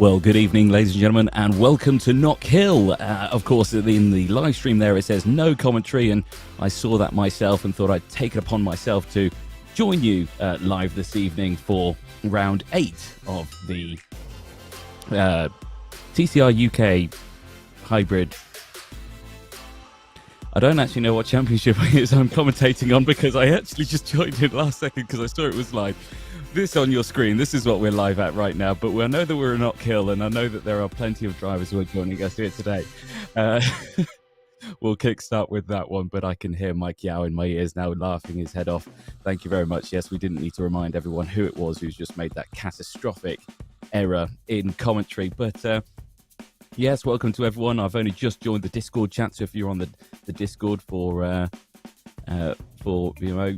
Well, good evening, ladies and gentlemen, and welcome to Knockhill. Of course, in the live stream there, it says no commentary, and I saw that myself and thought I'd take it upon myself to join you live this evening for round 8 of the TCR UK hybrid. I don't actually know what championship it is I'm commentating on because I actually just joined it last second because I saw it was live. This on your screen, this is what we're live at right now, but I know that we're in Knockhill, and I know that there are plenty of drivers who are joining us here today. We'll kickstart with that one, but I can hear Mike Yao in my ears now laughing his head off. Thank you very much. Yes, we didn't need to remind everyone who it was who's just made that catastrophic error in commentary, but yes, welcome to everyone. I've only just joined the Discord chat, so if you're on the Discord for VMO,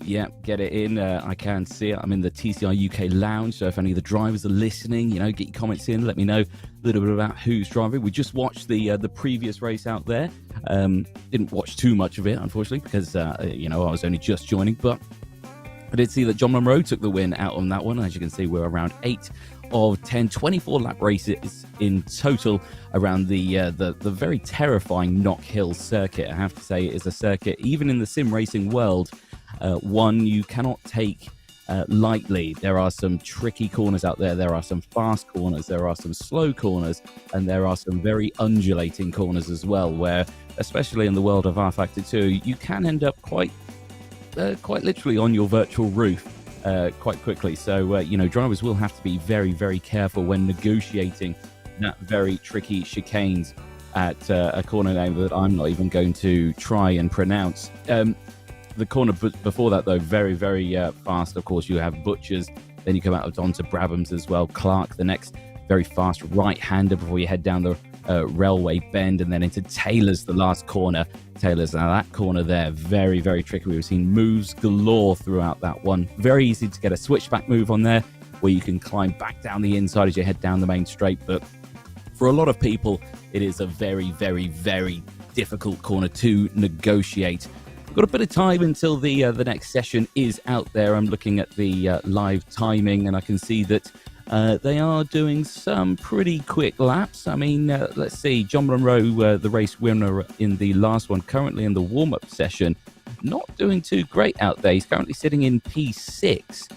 yeah, get it in. I can see it. I'm in the TCR UK lounge, so if any of the drivers are listening, get your comments in. Let me know a little bit about who's driving. We just watched the previous race out there. Didn't watch too much of it, unfortunately, because I was only just joining. But I did see that John Monroe took the win out on that one. As you can see, we're around 8 of 10, 24 lap races in total around the very terrifying Knockhill circuit. I have to say, it is a circuit, even in the sim racing world, one you cannot take lightly. There are some tricky corners out there. There are some fast corners. There are some slow corners, and there are some very undulating corners as well, where, especially in the world of R-Factor 2, you can end up quite literally on your virtual roof quite quickly. So, drivers will have to be very, very careful when negotiating that very tricky chicanes at a corner name that I'm not even going to try and pronounce. The corner before that, though, very, very fast. Of course, you have Butchers. Then you come out onto Brabham's as well. Clark, the next very fast right-hander before you head down the railway bend, and then into Taylor's, the last corner. Taylor's, now that corner there, very, very tricky. We've seen moves galore throughout that one. Very easy to get a switchback move on there, where you can climb back down the inside as you head down the main straight. But for a lot of people, it is a very, very, very difficult corner to negotiate. We've got a bit of time until the next session is out there. I'm looking at the live timing, and I can see that they are doing some pretty quick laps. I mean, let's see. John Monroe, the race winner in the last one, currently in the warm-up session, not doing too great out there. He's currently sitting in P6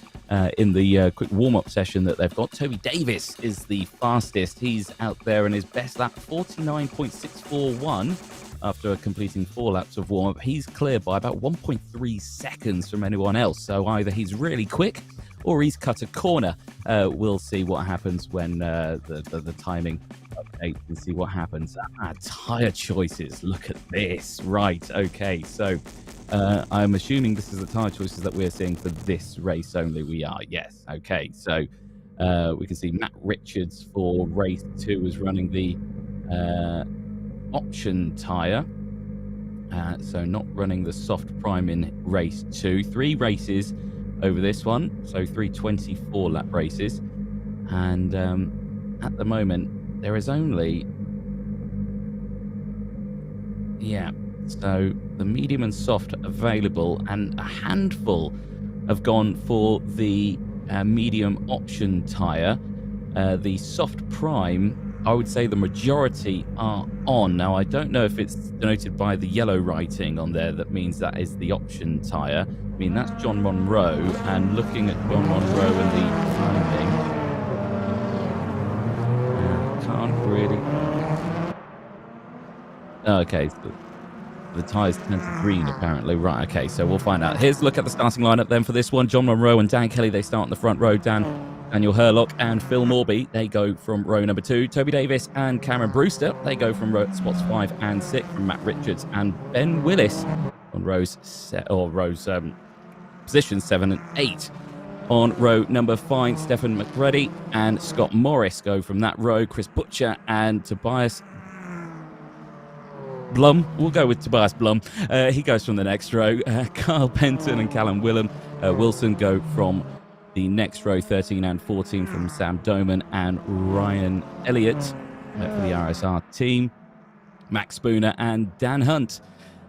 in the quick warm-up session that they've got. Toby Davis is the fastest. He's out there in his best lap, 49.641. After completing 4 laps of warm-up. He's clear by about 1.3 seconds from anyone else. So either he's really quick or he's cut a corner. We'll see what happens when the timing update and see what happens. Tyre choices. Look at this. Right. Okay. So I'm assuming this is the tyre choices that we're seeing for this race only. We are. Yes. Okay. So we can see Matt Richards for race 2 is running the option tyre, so not running the soft prime in race 2. 3 races over this one, so 3 24 lap races, and at the moment there is only so the medium and soft available, and a handful have gone for the medium option tyre. The soft prime, I would say the majority are on. Now, I don't know if it's denoted by the yellow writing on there that means that is the option tyre. I mean, that's John Monroe, and looking at John Monroe and the timing, can't really... Okay, so the tyres turn to green, apparently. Right, okay, so we'll find out. Here's a look at the starting lineup then for this one. John Monroe and Dan Kelly, they start in the front row. Daniel Hurlock and Phil Morby, they go from row number 2. Toby Davis and Cameron Brewster, they go from spots 5 and 6. From Matt Richards and Ben Willis on positions 7 and 8. On row number 5, Stefan McGrady and Scott Morris go from that row. Chris Butcher and Tobias Blum. We'll go with Tobias Blum. He goes from the next row. Carl Penton and Callum Wilson go from the next row. 13 and 14 from Sam Doman and Ryan Elliott for the RSR team. Max Spooner and Dan Hunt.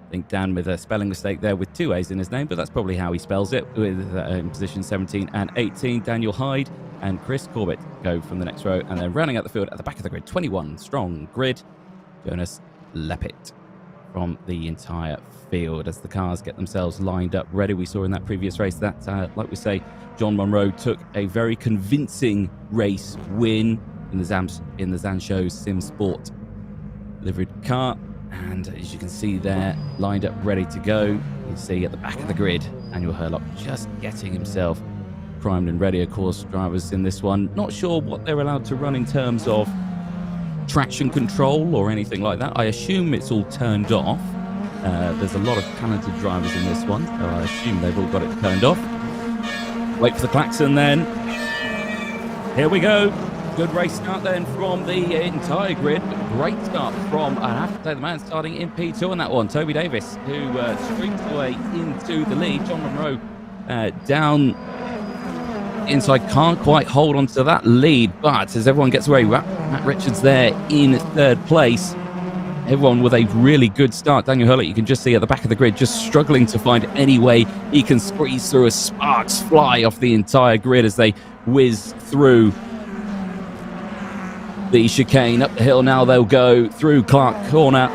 I think Dan with a spelling mistake there with 2 A's in his name, but that's probably how he spells it, with in position 17 and 18. Daniel Hyde and Chris Corbett go from the next row. And then rounding out the field at the back of the grid, 21 strong grid, Jonas Leppit from the entire field as the cars get themselves lined up ready. We saw in that previous race that, like we say, John Monroe took a very convincing race win in the Zanshow Simsport livered car. And as you can see there, lined up, ready to go. You can see at the back of the grid, Daniel Hurlock just getting himself primed and ready. Of course, drivers in this one, not sure what they're allowed to run in terms of traction control or anything like that. I assume it's all turned off. There's a lot of talented drivers in this one, so I assume they've all got it turned off. Wait for the klaxon then. Here we go. Good race start then from the entire grid. Great start from, I have to say, the man starting in P2 on that one, Toby Davis, who streaks away into the lead. John Monroe down inside, can't quite hold on to that lead, but as everyone gets away, Matt Richards there in third place. Everyone with a really good start. Daniel Hurlock, you can just see at the back of the grid, just struggling to find any way he can squeeze through as sparks fly off the entire grid as they whiz through the chicane. Up the hill now they'll go through Clark Corner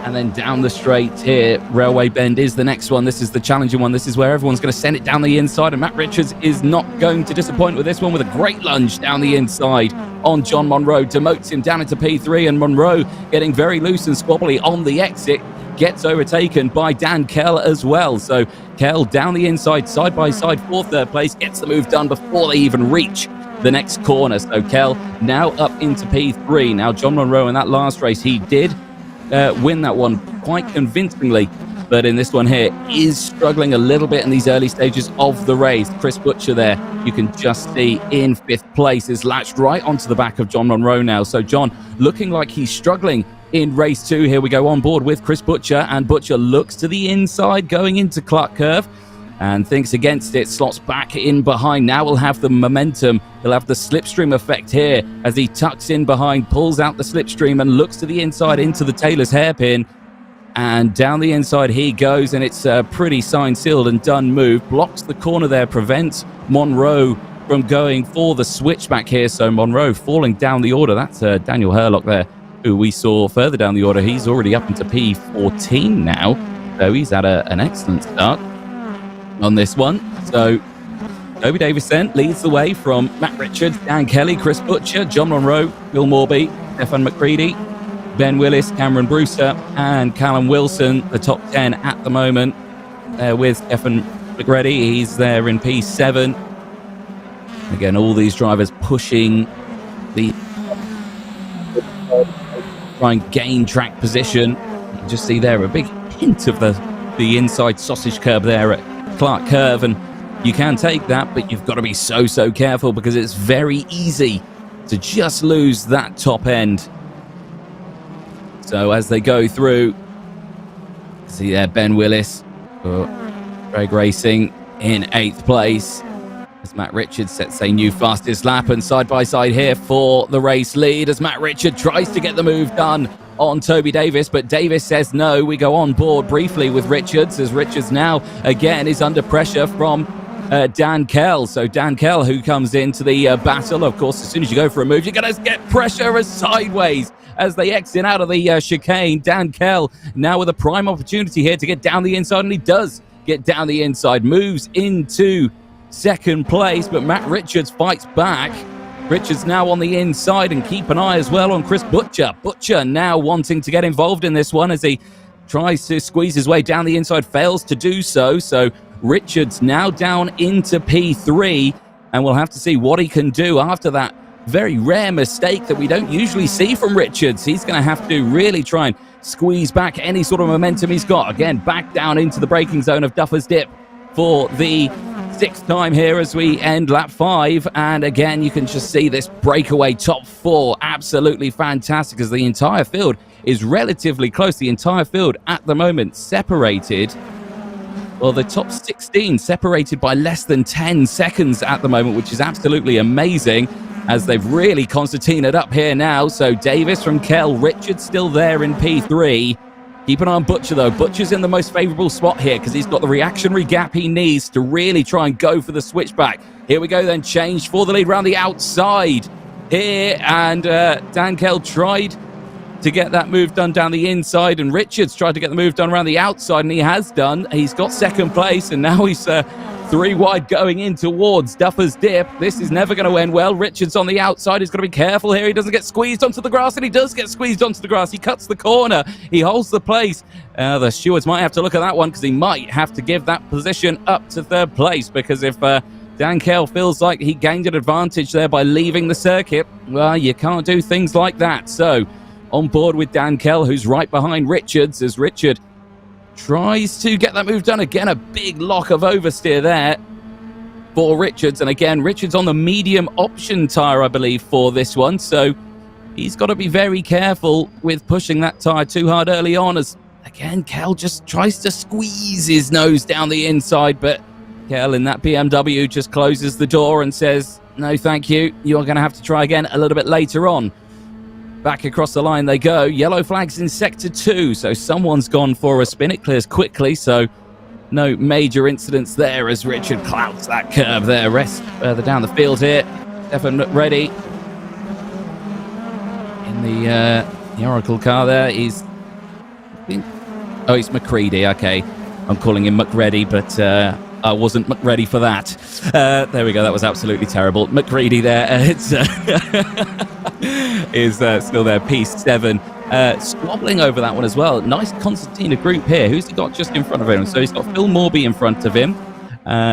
and then down the straight here. Railway Bend is the next one. This is the challenging one. This is where everyone's going to send it down the inside, and Matt Richards is not going to disappoint with this one with a great lunge down the inside on John Monroe. Demotes him down into P3, and Monroe getting very loose and squabbly on the exit gets overtaken by Dan Kell as well. So Kell down the inside, side by side for third place, gets the move done before they even reach the next corner. So Kell now up into P3. Now John Monroe in that last race, he did win that one quite convincingly, but in this one here is struggling a little bit in these early stages of the race. Chris Butcher there, you can just see in fifth place, is latched right onto the back of John Monroe now. So John looking like he's struggling in race 2. Here we go on board with Chris Butcher, and Butcher looks to the inside going into Clark Curve and thinks against it, slots back in behind. Now we'll have the momentum. He'll have the slipstream effect here as he tucks in behind, pulls out the slipstream and looks to the inside into the Taylor's hairpin. And down the inside he goes, and it's a pretty signed, sealed and done move. Blocks the corner there, prevents Monroe from going for the switchback here. So Monroe falling down the order. That's Daniel Hurlock there, who we saw further down the order. He's already up into P14 now. So he's had an excellent start on this one. So Toby Davis then leads the way from Matt Richards, Dan Kelly, Chris Butcher, John Monroe, Bill Morby, Stefan McCready, Ben Willis, Cameron Brewster and Callum Wilson, the top 10 at the moment, with Stefan McCready. He's there in P7. Again, all these drivers pushing the try and gain track position. You can just see there a big hint of the inside sausage curb there at Clark Curve, and you can take that, but you've got to be so careful because it's very easy to just lose that top end. So as they go through, see there Ben Willis for Drag Racing in 8th place as Matt Richards sets a new fastest lap, and side by side here for the race lead as Matt Richards tries to get the move done on Toby Davis, but Davis says no. We go on board briefly with Richards as Richards now again is under pressure from Dan Kell. So Dan Kell, who comes into the battle, of course, as soon as you go for a move, you're going to get pressure as sideways as they exit out of the chicane. Dan Kell now with a prime opportunity here to get down the inside, and he does get down the inside, moves into second place, but Matt Richards fights back. Richards now on the inside, and keep an eye as well on Chris Butcher. Butcher now wanting to get involved in this one as he tries to squeeze his way down the inside, fails to do so. So Richards now down into P3, and we'll have to see what he can do after that very rare mistake that we don't usually see from Richards. He's going to have to really try and squeeze back any sort of momentum he's got. Again, back down into the braking zone of Duffer's Dip for the 6th time here as we end lap 5. And again, you can just see this breakaway top 4. Absolutely fantastic as the entire field is relatively close. The entire field at the moment separated. Well, the top 16 separated by less than 10 seconds at the moment, which is absolutely amazing as they've really concertinaed up here now. So Davis from Kell, Richards still there in P3. Keep an eye on Butcher, though. Butcher's in the most favourable spot here because he's got the reactionary gap he needs to really try and go for the switchback. Here we go then. Change for the lead around the outside here. And Dan Kell tried to get that move done down the inside. And Richards tried to get the move done around the outside. And he has done. He's got second place. And now he's 3 wide going in towards Duffer's Dip. This is never going to end well. Richards on the outside. He's got to be careful here. He doesn't get squeezed onto the grass, and he does get squeezed onto the grass. He cuts the corner. He holds the place. The stewards might have to look at that one because he might have to give that position up to third place, because if Dan Kell feels like he gained an advantage there by leaving the circuit, well, you can't do things like that. So on board with Dan Kell, who's right behind Richards, as Richard tries to get that move done. Again, a big lock of oversteer there for Richards. And again, Richards on the medium option tyre, I believe, for this one. So he's got to be very careful with pushing that tyre too hard early on, as, again, Kell just tries to squeeze his nose down the inside. But Kell in that BMW just closes the door and says, no, thank you. You're going to have to try again a little bit later on. Back across the line they go. Yellow flags in sector 2, so someone's gone for a spin. It clears quickly, so no major incidents there as Richard clouts that curve there. Rest further down the field here. Stefan McReady in the Oracle car there. He's McCready. Okay, I'm calling him McReady, but I wasn't ready for that. There we go. That was absolutely terrible. McCready there. Is still there. P7. Squabbling over that one as well. Nice concertina group here. Who's he got just in front of him? So he's got Phil Morby in front of him.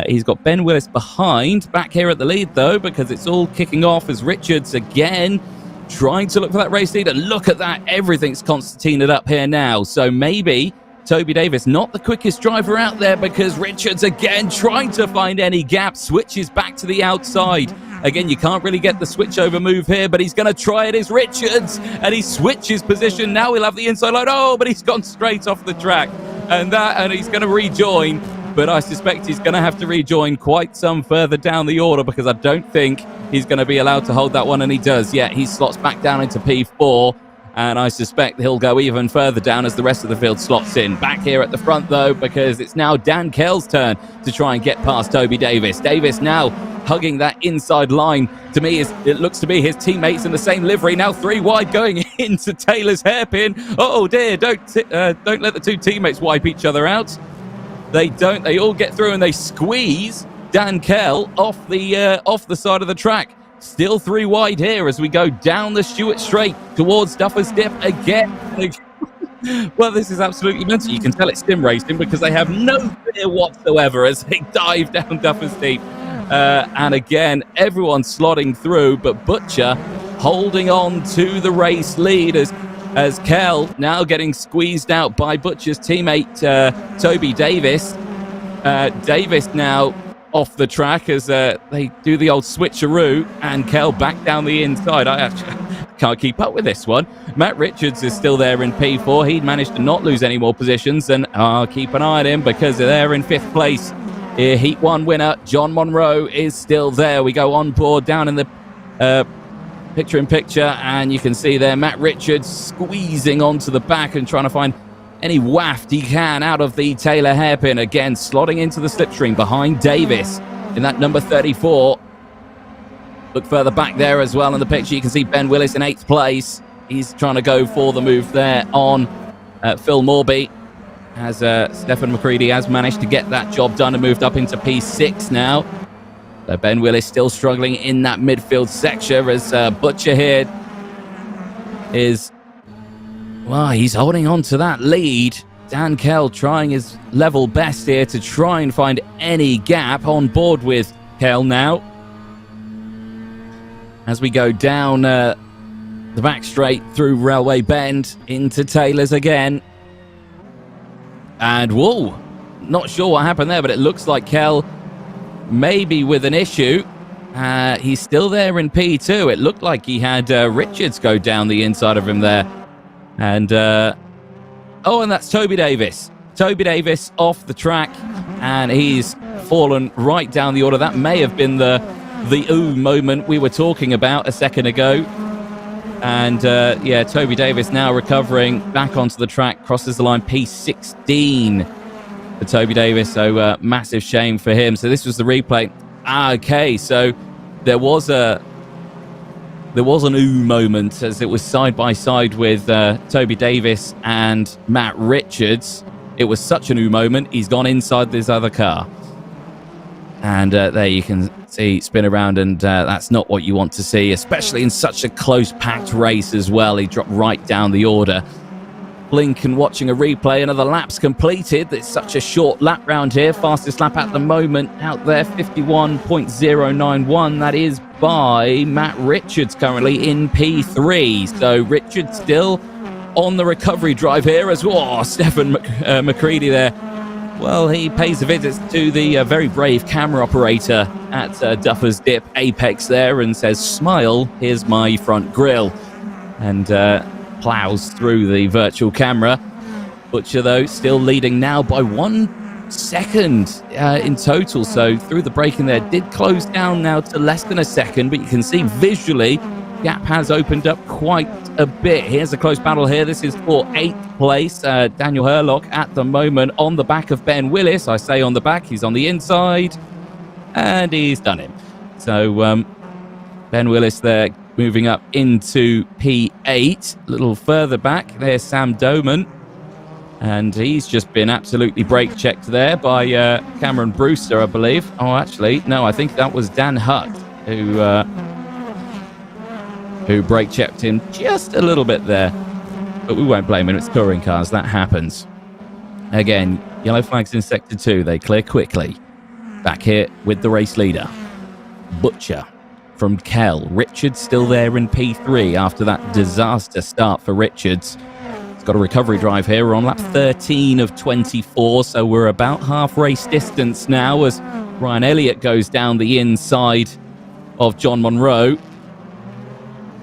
He's got Ben Willis behind. Back here at the lead, though, because it's all kicking off as Richards again trying to look for that race lead. And look at that. Everything's concertinaed up here now. So maybe Toby Davis, not the quickest driver out there, because Richards again trying to find any gap, switches back to the outside. Again, you can't really get the switchover move here, but he's going to try it. Is Richards, and he switches position. Now he'll have the inside line. Oh, but he's gone straight off the track, and he's going to rejoin. But I suspect he's going to have to rejoin quite some further down the order, because I don't think he's going to be allowed to hold that one, and he does. Yeah, he slots back down into P4. And I suspect he'll go even further down as the rest of the field slots in. Back here at the front, though, because it's now Dan Kell's turn to try and get past Toby Davis. Davis now hugging that inside line. To me, it looks to be his teammates in the same livery. Now 3 wide going into Taylor's hairpin. Oh, dear. Don't let the 2 teammates wipe each other out. They don't. They all get through and they squeeze Dan Kell off the side of the track. Still 3 wide here as we go down the Stewart Straight towards Duffer's Dip again. Well, this is absolutely mental. You can tell it's sim racing because they have no fear whatsoever as they dive down Duffer's Dip. And again, everyone slotting through, but Butcher holding on to the race lead as Kell now getting squeezed out by Butcher's teammate, Toby Davis. Davis now off the track as they do the old switcheroo, and Kell back down the inside. I actually can't keep up with this one. Matt Richards is still there in P4. He'd managed to not lose any more positions, and I'll keep an eye on him because they're in 5th place. Heat 1 winner John Monroe is still there. We go on board down in the picture-in-picture, and you can see there Matt Richards squeezing onto the back and trying to find any waft he can out of the Taylor hairpin. Again, slotting into the slipstream behind Davis in that number 34. Look further back there as well in the picture. You can see Ben Willis in 8th place. He's trying to go for the move there on Phil Morby, as Stefan McCready has managed to get that job done and moved up into P6 now. So Ben Willis still struggling in that midfield section as Butcher here is... Well, he's holding on to that lead. Dan Kell trying his level best here to try and find any gap. On board with Kell now as we go down the back straight through Railway Bend into Taylor's again. And whoa, not sure what happened there, but it looks like Kell maybe with an issue. He's still there in P2. It looked like he had Richards go down the inside of him there. And and that's Toby Davis. Toby Davis off the track, and he's fallen right down the order. That may have been the ooh moment we were talking about a second ago. And yeah, Toby Davis now recovering back onto the track, crosses the line P16 for Toby Davis. So massive shame for him. So this was the replay. Okay, so there was an ooh moment as it was side by side with Toby Davis and Matt Richards. It was such an ooh moment. He's gone inside this other car. And there you can see spin around, and that's not what you want to see, especially in such a close packed race as well. He dropped right down the order. Lincoln watching a replay, another lap's completed. It's such a short lap round here. Fastest lap at the moment out there, 51.091. That is by Matt Richards, currently in P3. So Richards still on the recovery drive here as well. Stefan McCready there. Well, he pays a visit to the very brave camera operator at Duffer's Dip Apex there and says, "Smile, here's my front grille." And plows through the virtual camera. Butcher, though, still leading now by 1 second in total. So through the braking there, did close down now to less than a second, but you can see visually gap has opened up quite a bit. Here's a close battle here. This is for 8th place. Daniel Herlock at the moment on the back of Ben Willis. I say on the back, he's on the inside, and he's done him. So Ben Willis there moving up into P8. A little further back, there's Sam Doman, and he's just been absolutely brake checked there by Cameron Brewster, I believe. Oh, actually, no, I think that was Dan Hutt who brake checked him just a little bit there. But we won't blame him. It's touring cars. That happens. Again, yellow flags in Sector 2. They clear quickly. Back here with the race leader, Butcher from Kell. Richards still there in P3 after that disaster start for Richards. He's got a recovery drive here. We're on lap 13 of 24, so we're about half race distance now as Ryan Elliott goes down the inside of John Monroe.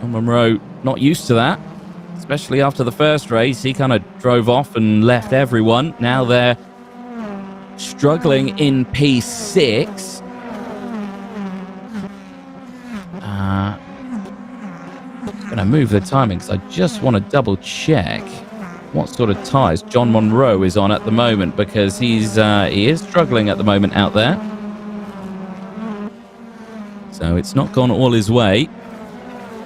John Monroe not used to that, especially after the first race. He kind of drove off and left everyone. Now they're struggling in P6. I'm going to move the timing because I just want to double check what sort of tyres John Monroe is on at the moment, because he is struggling at the moment out there. So it's not gone all his way.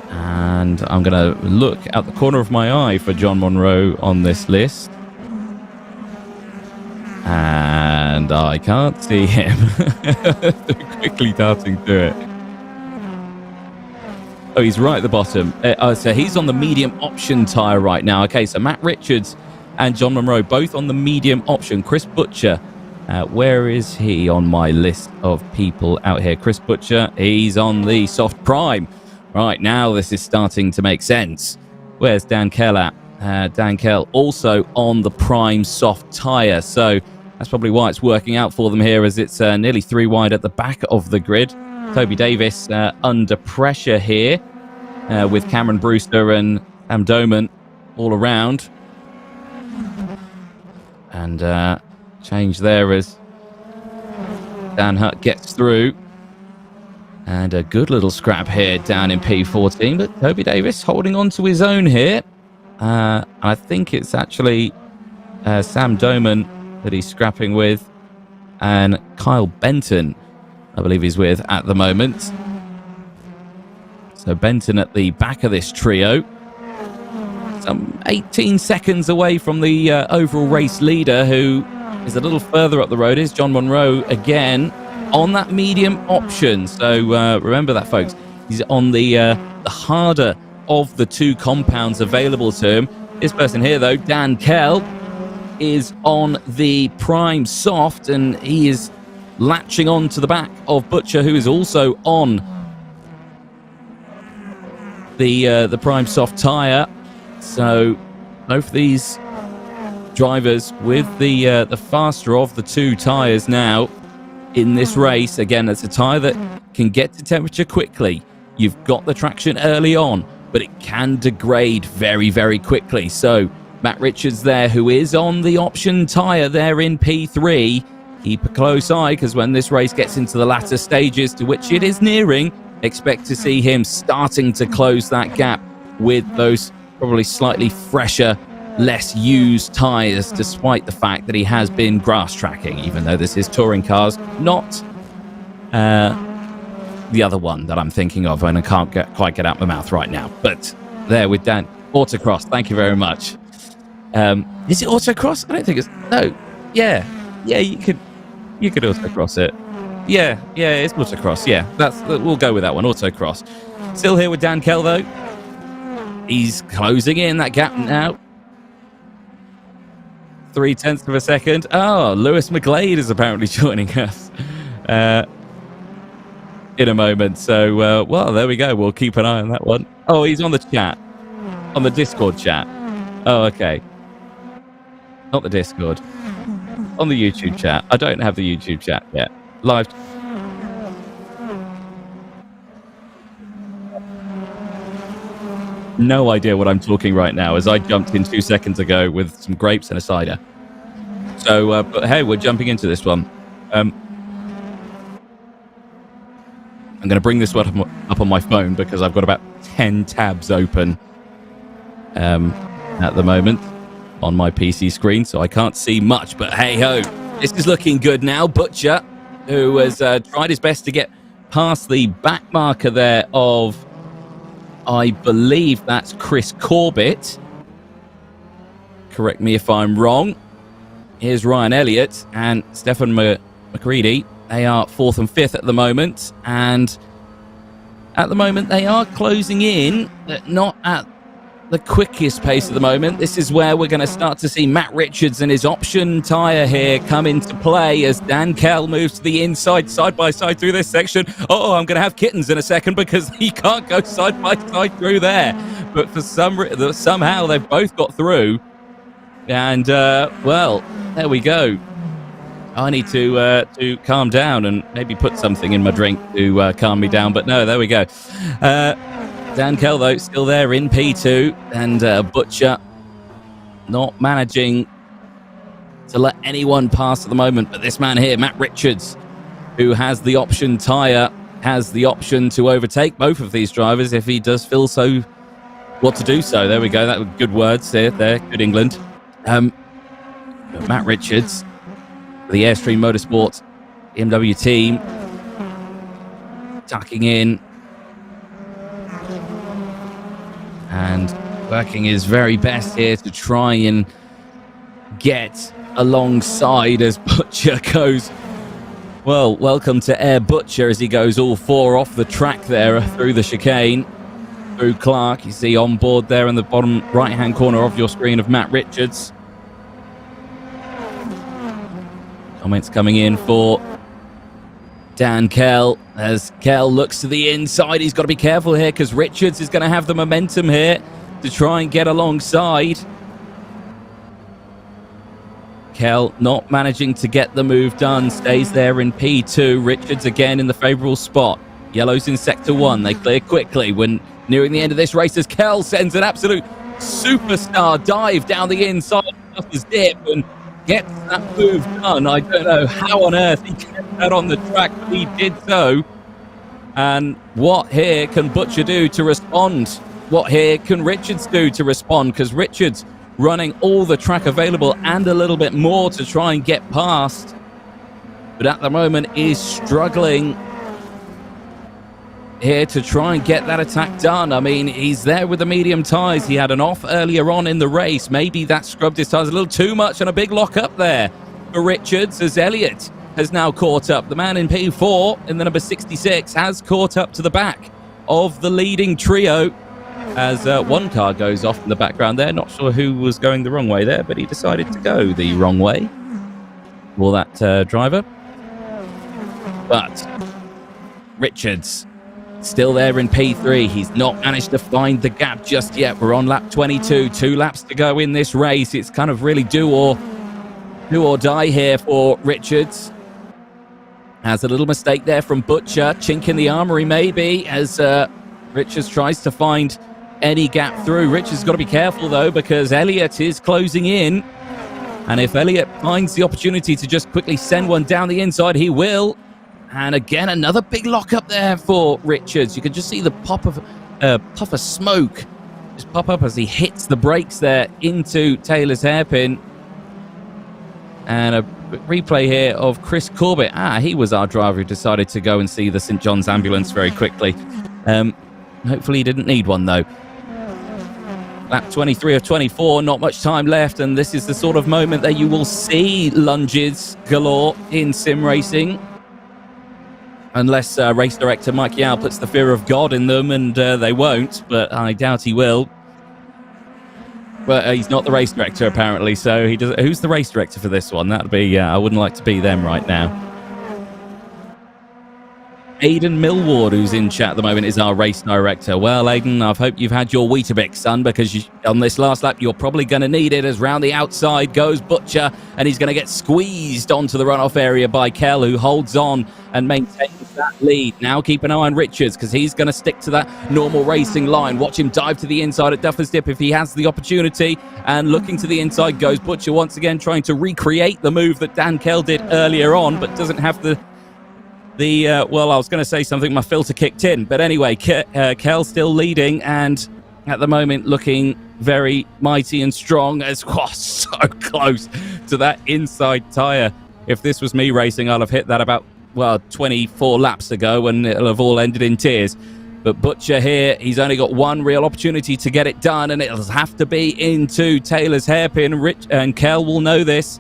And I'm going to look out the corner of my eye for John Monroe on this list. And I can't see him. Quickly darting through it. Oh, he's right at the bottom. So he's on the medium option tyre right now. Okay, so Matt Richards and John Monroe both on the medium option. Chris Butcher, where is he on my list of people out here? Chris Butcher, he's on the soft prime. Right, now this is starting to make sense. Where's Dan Kell at? Dan Kell also on the prime soft tyre. So that's probably why it's working out for them here, as it's nearly 3 wide at the back of the grid. Toby Davis under pressure here with Cameron Brewster and Sam Doman all around. And change there as Dan Hutt gets through. And a good little scrap here down in P14, but Toby Davis holding on to his own here. I think it's actually Sam Doman that he's scrapping with, and Kyle Benton, I believe he's with at the moment. So Benton at the back of this trio. Some 18 seconds away from the overall race leader, who is a little further up the road, is John Monroe again on that medium option. So remember that, folks. He's on the harder of the 2 compounds available to him. This person here, though, Dan Kell, is on the prime soft, and he is latching on to the back of Butcher, who is also on the prime soft tyre. So both these drivers with the faster of the 2 tyres now in this race. Again, it's a tyre that can get to temperature quickly. You've got the traction early on, but it can degrade very, very quickly. So Matt Richards there, who is on the option tyre there in P3, keep a close eye, because when this race gets into the latter stages, to which it is nearing, expect to see him starting to close that gap with those probably slightly fresher, less used tyres, despite the fact that he has been grass tracking, even though this is touring cars, not the other one that I'm thinking of, and I can't quite get out my mouth right now. But there with Dan. Autocross, thank you very much. Is it autocross? I don't think it's... No. Yeah, you could autocross it. Yeah, it's autocross. Yeah, we'll go with that one, autocross. Still here with Dan Kell, though. He's closing in that gap now. 0.3 of a second. Oh, Lewis McGlade is apparently joining us in a moment. So, well, there we go. We'll keep an eye on that one. Oh, he's on the chat. On the Discord chat. Oh, okay. Not the Discord. On the YouTube chat. I don't have the YouTube chat yet. Live. No idea what I'm talking right now, as I jumped in 2 seconds ago with some grapes and a cider. So, but hey, we're jumping into this one. I'm going to bring this one up on my phone because I've got about 10 tabs open at the moment on my PC screen, so I can't see much. But hey ho, this is looking good now. Butcher, who has tried his best to get past the back marker there of, I believe that's Chris Corbett. Correct me if I'm wrong. Here's Ryan Elliott and Stefan McCready. They are 4th and 5th at the moment, and at the moment they are closing in, but not at the quickest pace at the moment. This is where we're going to start to see Matt Richards and his option tyre here come into play as Dan Kell moves to the inside, side by side through this section. Oh, I'm going to have kittens in a second because he can't go side by side through there. But for somehow they've both got through. And, well, there we go. I need to calm down and maybe put something in my drink to calm me down. But no, there we go. Dan Kell, though, still there in P2, and Butcher not managing to let anyone pass at the moment. But this man here, Matt Richards, who has the option tyre, has the option to overtake both of these drivers if he does feel so what to do so. There we go. That were good words there. Good England. Matt Richards, the Airstream Motorsport BMW team, tucking in and working his very best here to try and get alongside as Butcher goes. Well, welcome to Air Butcher as he goes all four off the track there through the chicane, through Clark. You see on board there in the bottom right-hand corner of your screen of Matt Richards. Comments coming in for Dan Kell as Kell looks to the inside. He's got to be careful here because Richards is going to have the momentum here to try and get alongside. Kell not managing to get the move done, stays there in P2. Richards again in the favourable spot. Yellows in sector 1. They clear quickly when nearing the end of this race as Kell sends an absolute superstar dive down the inside of his dip and gets that move done. I don't know how on earth he kept that on the track, but he did so. And what here can Butcher do to respond? What here can Richards do to respond? Because Richards running all the track available and a little bit more to try and get past, but at the moment is struggling here to try and get that attack done. I mean, he's there with the medium tyres. He had an off earlier on in the race. Maybe that scrubbed his tyres a little too much, and a big lock up there for Richards as Elliott has now caught up. The man in P4 in the number 66 has caught up to the back of the leading trio as one car goes off in the background there. Not sure who was going the wrong way there, but he decided to go the wrong way for that driver. But Richards still there in P3. He's not managed to find the gap just yet. We're on lap 22. 2 laps to go in this race. It's kind of really do or die here for Richards. Has a little mistake there from Butcher. Chink in the armory maybe as Richards tries to find any gap through. Richards has got to be careful though because Elliott is closing in. And if Elliott finds the opportunity to just quickly send one down the inside, he will. And again, another big lock up there for Richards. You can just see the puff of smoke just pop up as he hits the brakes there into Taylor's hairpin. And a replay here of Chris Corbett. He was our driver who decided to go and see the St John's ambulance very quickly. Hopefully he didn't need one, though. Lap 23 of 24, not much time left, and this is the sort of moment that you will see lunges galore in sim racing. Unless race director Mike Yao puts the fear of God in them, and they won't, but I doubt he will. But he's not the race director, apparently, so he does. Who's the race director for this one? That'd be, I wouldn't like to be them right now. Aidan Millward, who's in chat at the moment, is our race director. Well, Aidan, I hope you've had your Weetabix, son, because on this last lap, you're probably going to need it, as round the outside goes Butcher, and he's going to get squeezed onto the runoff area by Kell, who holds on and maintains that lead. Now keep an eye on Richards, because he's going to stick to that normal racing line. Watch him dive to the inside at Duffer's Dip if he has the opportunity. And looking to the inside goes Butcher once again, trying to recreate the move that Dan Kell did earlier on, but doesn't have the well, I was going to say something, my filter kicked in. But anyway, Kell still leading, and at the moment looking very mighty and strong, as so close to that inside tyre. If this was me racing, I'll have hit that about, 24 laps ago, and it'll have all ended in tears. But Butcher here, he's only got one real opportunity to get it done, and it'll have to be into Taylor's hairpin. And Kell will know this.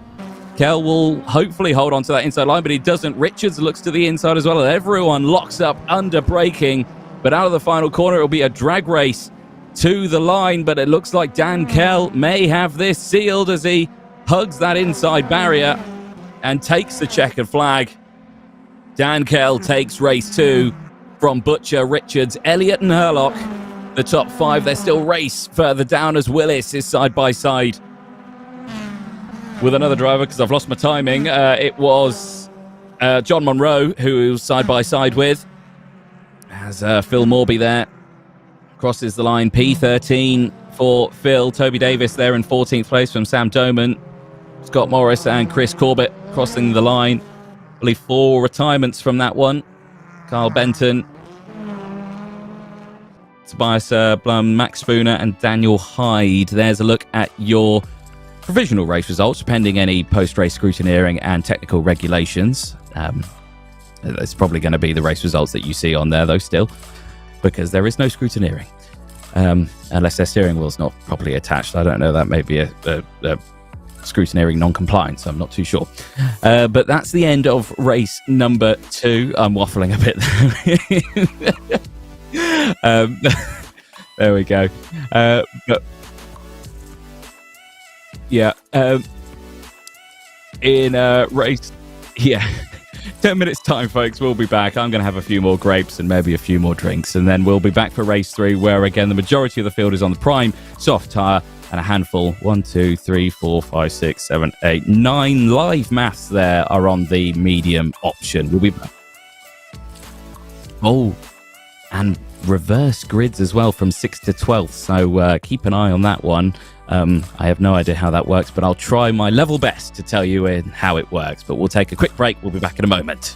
Kell will hopefully hold on to that inside line, but he doesn't. Richards looks to the inside as well. Everyone locks up under braking, but out of the final corner, it'll be a drag race to the line, but it looks like Dan Kell may have this sealed as he hugs that inside barrier and takes the checkered flag. Dan Kell takes race 2 from Butcher, Richards, Elliott and Herlock. The top 5, they're still race further down as Willis is side by side with another driver, because I've lost my timing. It was John Monroe who was side by side with, as Phil Morby there crosses the line. P13 for Phil. Toby Davis there in 14th place from Sam Doman. Scott Morris and Chris Corbett crossing the line. I believe 4 retirements from that one. Carl Benton, Tobias Blum, Max Spooner and Daniel Hyde. There's a look at your provisional race results, pending any post-race scrutineering and technical regulations. It's probably going to be the race results that you see on there, though, still, because there is no scrutineering. Unless their steering wheel's not properly attached. I don't know, that may be a scrutineering non-compliance. I'm not too sure. But that's the end of race number 2. I'm waffling a bit. There we go. But yeah, in race, 10 minutes time, folks, we'll be back. I'm going to have a few more grapes and maybe a few more drinks, and then we'll be back for race 3, where again the majority of the field is on the prime soft tire, and a handful, 1, 2, 3, 4, 5, 6, 7, 8, 9 live maths there are on the medium option. We'll be back. Oh, and reverse grids as well from 6th to 12th, so keep an eye on that one. I have no idea how that works, but I'll try my level best to tell you how it works. But we'll take a quick break. We'll be back in a moment.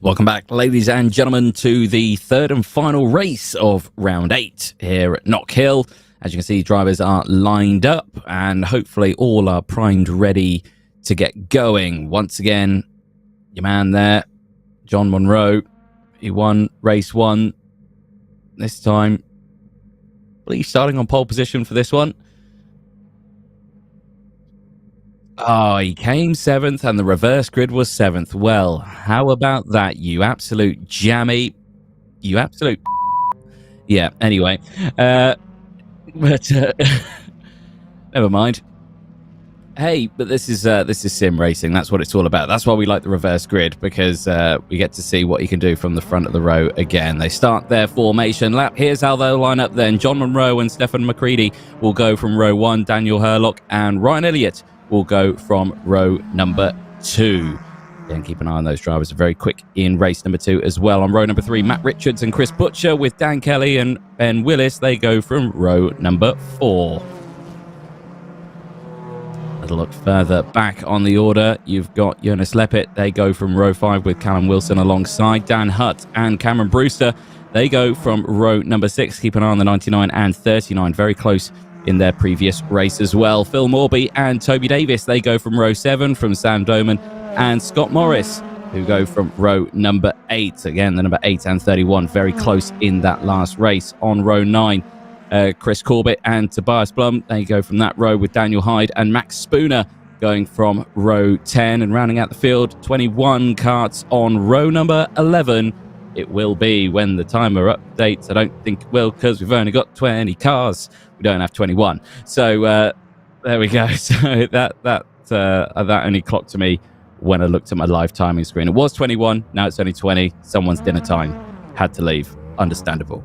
Welcome back, ladies and gentlemen, to the third and final race of round 8 here at Knockhill. As you can see, drivers are lined up and hopefully all are primed, ready to get going. Once again, your man there, John Monroe, he won race 1 this time. I believe starting on pole position for this one. Oh, he came 7th and the reverse grid was 7th. Well, how about that, you absolute jammy? You absolute... Yeah, anyway. But never mind. Hey, but this is sim racing. That's what it's all about. That's why we like the reverse grid, because we get to see what you can do from the front of the row again. They start their formation lap. Here's how they'll line up then. John Monroe and Stefan McCready will go from row 1. Daniel Hurlock and Ryan Elliott will go from row number 2. Again, keep an eye on those drivers. Are very quick in race number 2 as well. On row number 3, Matt Richards and Chris Butcher with Dan Kelly and Ben Willis. They go from row number 4. A look further back on the order, you've got Jonas Leppert. They go from row 5 with Callum Wilson alongside Dan Hutt and Cameron Brewster. They go from row number 6. Keep an eye on the 99 and 39. Very close in their previous race as well. Phil Morby and Toby Davis, they go from row 7 from Sam Doman and Scott Morris, who go from row number 8. Again, the number 8 and 31, very close in that last race. On row 9, Chris Corbett and Tobias Blum, they go from that row with Daniel Hyde and Max Spooner going from row 10. And rounding out the field, 21 karts on row number 11. It will be when the timer updates. I don't think it will, because we've only got 20 cars. We don't have 21. So there we go. So that only clocked to me when I looked at my live timing screen. It was 21. Now it's only 20. Someone's dinner time. Had to leave. Understandable.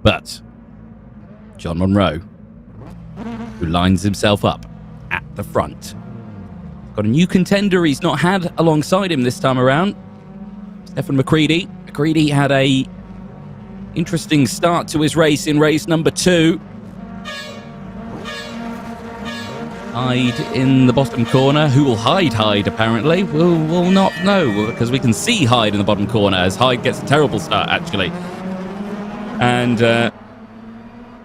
But John Monroe, who lines himself up at the front, got a new contender he's not had alongside him this time around. Stefan McCready. McCready had a interesting start to his race in race number 2. Hyde in the bottom corner. Who will Hyde apparently? We'll not know, because we can see Hyde in the bottom corner as Hyde gets a terrible start actually. And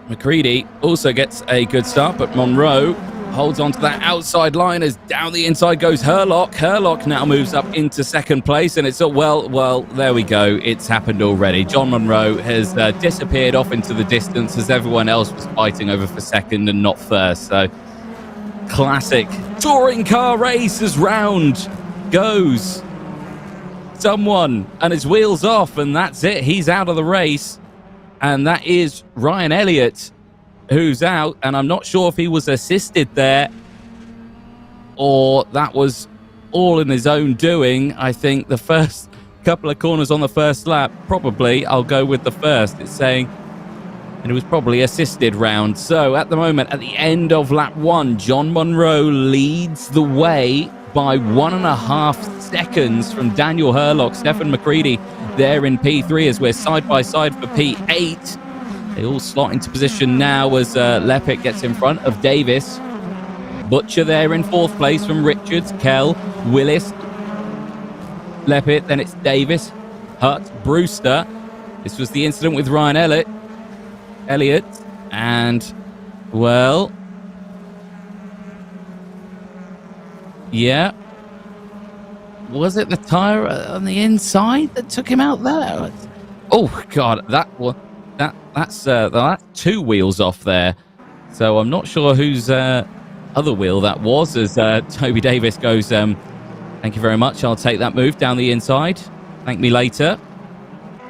McCready also gets a good start, but Monroe holds on to that outside line as down the inside goes Hurlock. Hurlock now moves up into 2nd place, and it's well, there we go. It's happened already. John Monroe has disappeared off into the distance as everyone else was fighting over for 2nd and not 1st. So classic touring car race as round goes someone and his wheels off, and that's it. He's out of the race, and that is Ryan Elliott, who's out. And I'm not sure if he was assisted there or that was all in his own doing. I think the first couple of corners on the first lap, probably I'll go with the first. It's saying, and it was probably assisted round. So at the moment, at the end of lap 1, John Monroe leads the way by 1.5 seconds from Daniel Hurlock. Stefan McCready there in P3 as we're side by side for P8. They all slot into position now as Leppert gets in front of Davis. Butcher there in 4th place from Richards, Kell, Willis, Leppert, then it's Davis, Hutt, Brewster. This was the incident with Ryan Elliott, and well, yeah, was it the tire on the inside that took him out there? Oh God, that's 2 wheels off there. So I'm not sure whose other wheel that was, as Toby Davis goes, thank you very much, I'll take that move down the inside, thank me later.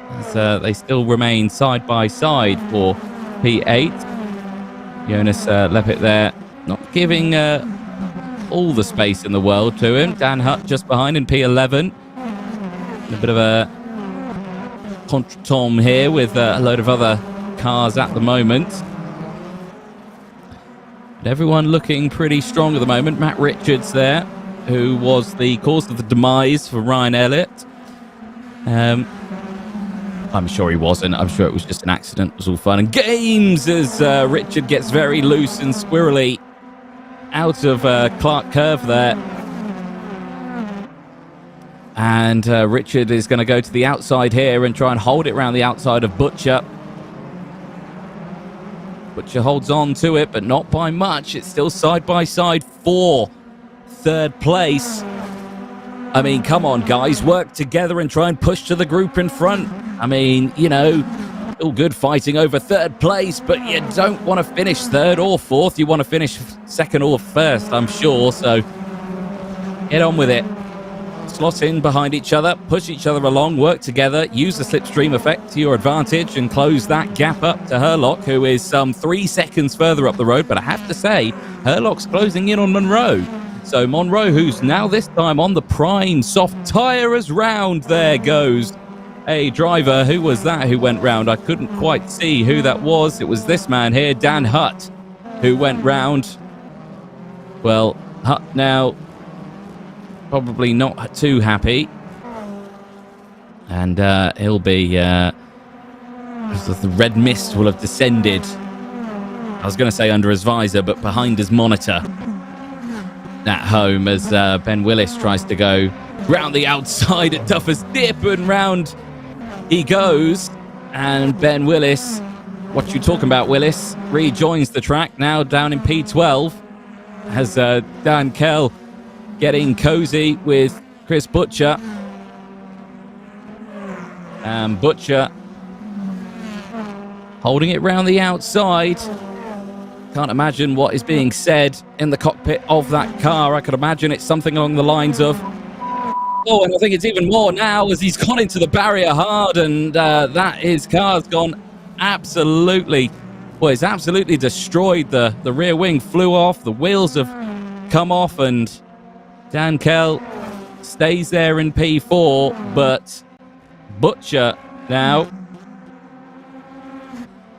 As they still remain side by side for P8. Jonas Leppert there, not giving all the space in the world to him. Dan Hutt just behind in P11. A bit of a contretemps here with a load of other cars at the moment. But everyone looking pretty strong at the moment. Matt Richards there, who was the cause of the demise for Ryan Elliott. I'm sure he wasn't. I'm sure it was just an accident. It was all fun and games as Richard gets very loose and squirrely out of Clark Curve there. And Richard is going to go to the outside here and try and hold it around the outside of Butcher. Butcher holds on to it, but not by much. It's still side by side for third place. I mean, come on, guys. Work together and try and push to the group in front. I mean, you know, all good fighting over third place, but you don't want to finish third or fourth. You want to finish second or first, I'm sure. So get on with it. Slot in behind each other, push each other along, work together, use the slipstream effect to your advantage and close that gap up to Herlock, who is some 3 seconds further up the road. But I have to say, Herlock's closing in on Monroe. So Monroe, who's now this time on the prime soft tyre as round. There goes a driver. Who was that who went round? I couldn't quite see who that was. It was this man here, Dan Hutt, who went round. Well, Hutt now probably not too happy, and he'll be the red mist will have descended. I was going to say under his visor, but behind his monitor at home, as Ben Willis tries to go round the outside at Duffer's Dip, and round he goes. And Ben Willis, what you talking about, Willis, rejoins the track now down in P12 as Dan Kell getting cozy with Chris Butcher. And Butcher holding it round the outside. Can't imagine what is being said in the cockpit of that car. I could imagine it's something along the lines of, oh, and I think it's even more now as he's gone into the barrier hard, and his car's gone absolutely, well, it's absolutely destroyed. The rear wing flew off, the wheels have come off, and Dan Kell stays there in P4, but Butcher now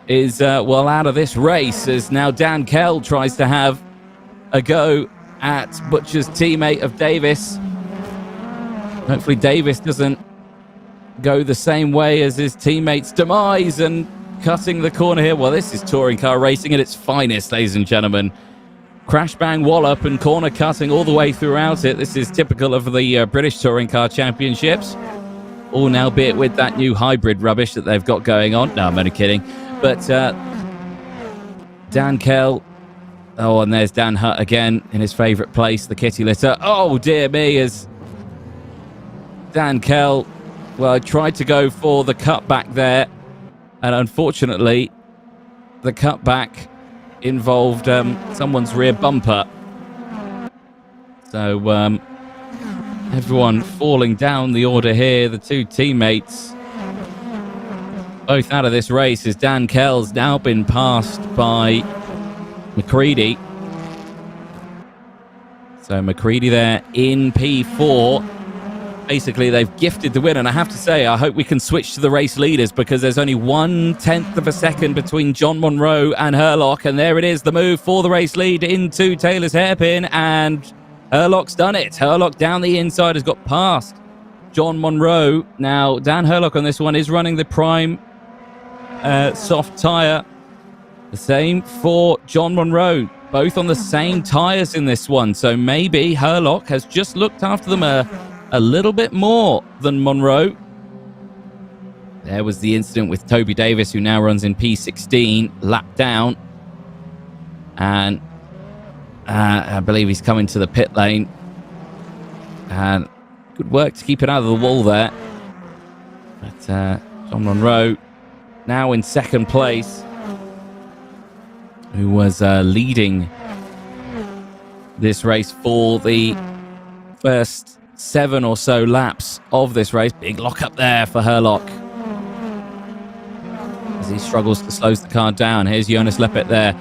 is, well, out of this race, as now Dan Kell tries to have a go at Butcher's teammate of Davis. Hopefully Davis doesn't go the same way as his teammate's demise and cutting the corner here. Well, this is touring car racing at its finest, ladies and gentlemen. Crash, bang, wallop, and corner cutting all the way throughout it. This is typical of the British Touring Car Championships. All now, be it with that new hybrid rubbish that they've got going on. No, I'm only kidding. But Dan Kell. Oh, and there's Dan Hutt again in his favourite place, the kitty litter. Oh, dear me, as Dan Kell, well, tried to go for the cutback there. And unfortunately, the cutback involved someone's rear bumper. So everyone falling down the order here. The two teammates both out of this race, as Dan Kell's now been passed by McCready. So McCready there in P4. Basically, they've gifted the win, and I have to say, I hope we can switch to the race leaders, because there's only 1/10 of a second between John Monroe and Herlock, and there it is, the move for the race lead into Taylor's hairpin, and Herlock's done it. Herlock down the inside has got past John Monroe. Now, Dan Herlock on this one is running the prime soft tyre. The same for John Monroe, both on the same tyres in this one, so maybe Herlock has just looked after them a little bit more than Monroe. There was the incident with Toby Davis, who now runs in P16, lap down. And I believe he's coming to the pit lane. And good work to keep it out of the wall there. But John Monroe now in second place, who was leading this race for the first 7 or so laps of this race. Big lock up there for Herlock as he struggles to slow the car down. Here's Jonas Leppert there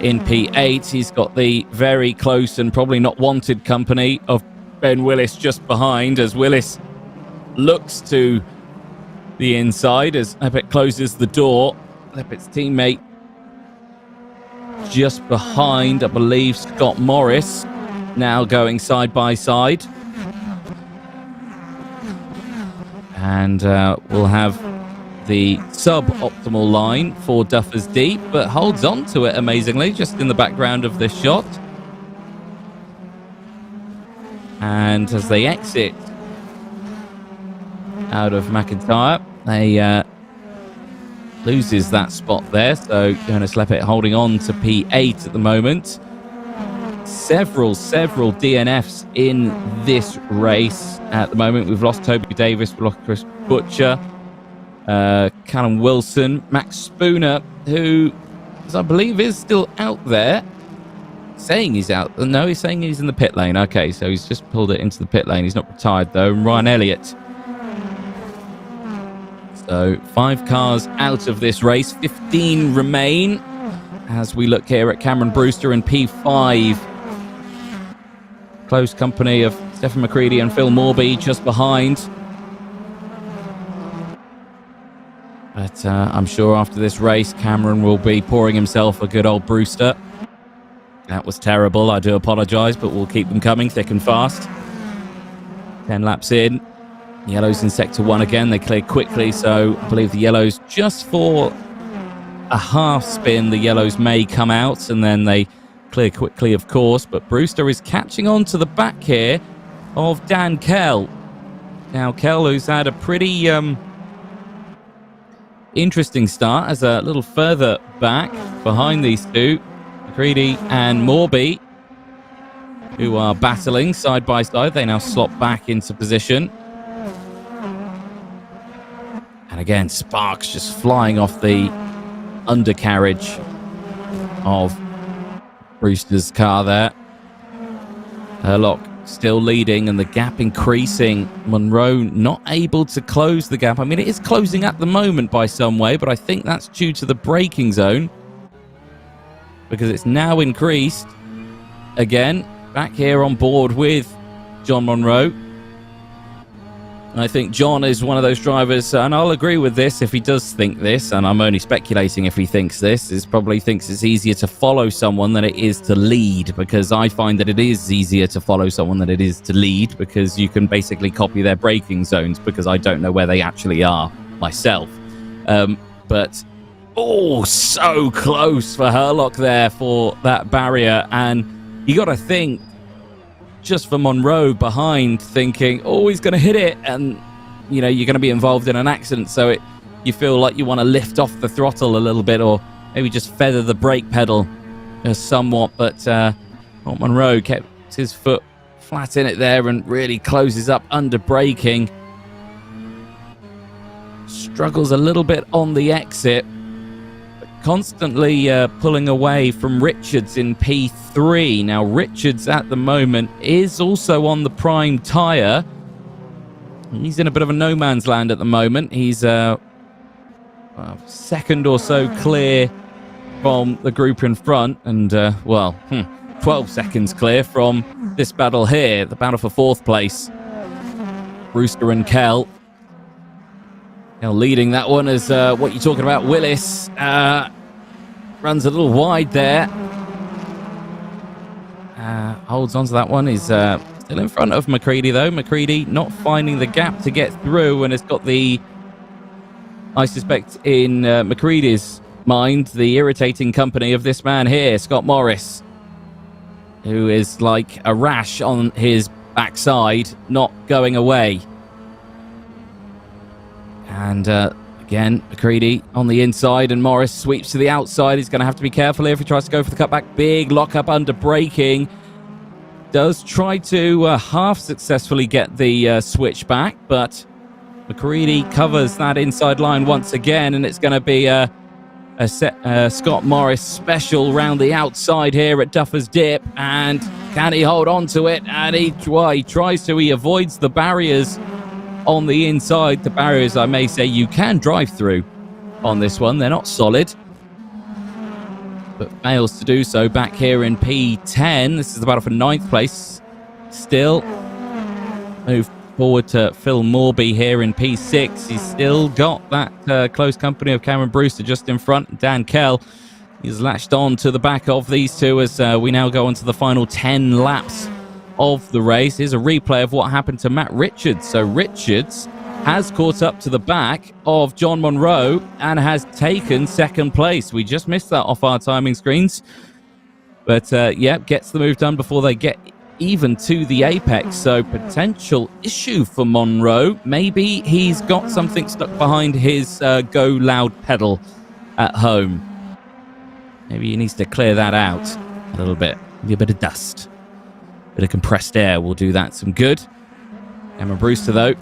in P8. He's got the very close and probably not wanted company of Ben Willis just behind, as Willis looks to the inside as Leppert closes the door. Leppert's teammate just behind, I believe, Scott Morris, now going side by side. And we'll have the sub-optimal line for Duffer's Deep, but holds on to it amazingly, just in the background of this shot. And as they exit out of McIntyre. They loses that spot there, so Jonas Leppert holding on to P8 at the moment. Several DNFs in this race at the moment. We've lost Toby Davis, we've lost Chris Butcher, Callum Wilson, Max Spooner, who I believe is still out there. Saying he's out. No, he's saying he's in the pit lane. Okay, so he's just pulled it into the pit lane. He's not retired though. And Ryan Elliott. So 5 cars out of this race. 15 remain as we look here at Cameron Brewster in P5. Close company of Stephen McCready and Phil Morby just behind. But I'm sure after this race, Cameron will be pouring himself a good old Brewster. That was terrible. I do apologise, but we'll keep them coming thick and fast. 10 laps in. Yellows in sector 1 again. They cleared quickly, so I believe the yellows, just for a half spin, the yellows may come out, and then they clear quickly, of course. But Brewster is catching on to the back here of Dan Kell. Now, Kell, who's had a pretty interesting start, as a little further back behind these two, McCready and Morby, who are battling side by side. They now slot back into position. And again, sparks just flying off the undercarriage of Brewster's car there. Herlock still leading and the gap increasing. Monroe not able to close the gap. I mean, it is closing at the moment by some way, but I think that's due to the braking zone, because it's now increased again. Back here on board with John Monroe. I think John is one of those drivers, and I'll agree with this if he does think this, and I'm only speculating if he thinks this, is probably thinks it's easier to follow someone than it is to lead, because I find that it is easier to follow someone than it is to lead, because you can basically copy their braking zones, because I don't know where they actually are myself. But, oh, so close for Herlock there for that barrier, and you got to think, just for Monroe behind, thinking, oh, he's going to hit it, and you know you're going to be involved in an accident, so you feel like you want to lift off the throttle a little bit, or maybe just feather the brake pedal somewhat. But Monroe kept his foot flat in it there and really closes up under braking. Struggles a little bit on the exit, constantly pulling away from Richards in P3. Now, Richards at the moment is also on the prime tyre. He's in a bit of a no man's land at the moment. He's a second or so clear from the group in front, and 12 seconds clear from this battle here, the battle for 4th place. Brewster and Kell. Leading that one is what you're talking about. Willis runs a little wide there. Holds on to that one. He's still in front of McCready, though. McCready not finding the gap to get through, and has got the, I suspect, in McCready's mind, the irritating company of this man here, Scott Morris, who is like a rash on his backside, not going away. And again, McCready on the inside, and Morris sweeps to the outside. He's going to have to be careful here if he tries to go for the cutback. Big lock-up under braking. Does try to half successfully get the switch back, but McCready covers that inside line once again, and it's going to be a Scott Morris special round the outside here at Duffer's Dip. And can he hold on to it? And he tries to. He avoids the barriers on the inside. The barriers, I may say, you can drive through on this one. They're not solid, but fails to do so back here in P10. This is the battle for 9th place. Still move forward to Phil Morby here in P6. He's still got that close company of Cameron Brewster just in front. Dan Kell, he's latched on to the back of these two as we now go on to the final 10 laps of the race. Here's a replay of what happened to Matt Richards. So Richards has caught up to the back of John Monroe and has taken 2nd place. We just missed that off our timing screens, but gets the move done before they get even to the apex, so potential issue for Monroe. Maybe he's got something stuck behind his go loud pedal at home. Maybe he needs to clear that out a little bit. Maybe a bit of dust. A bit of compressed air will do that some good. Emma Brewster, though,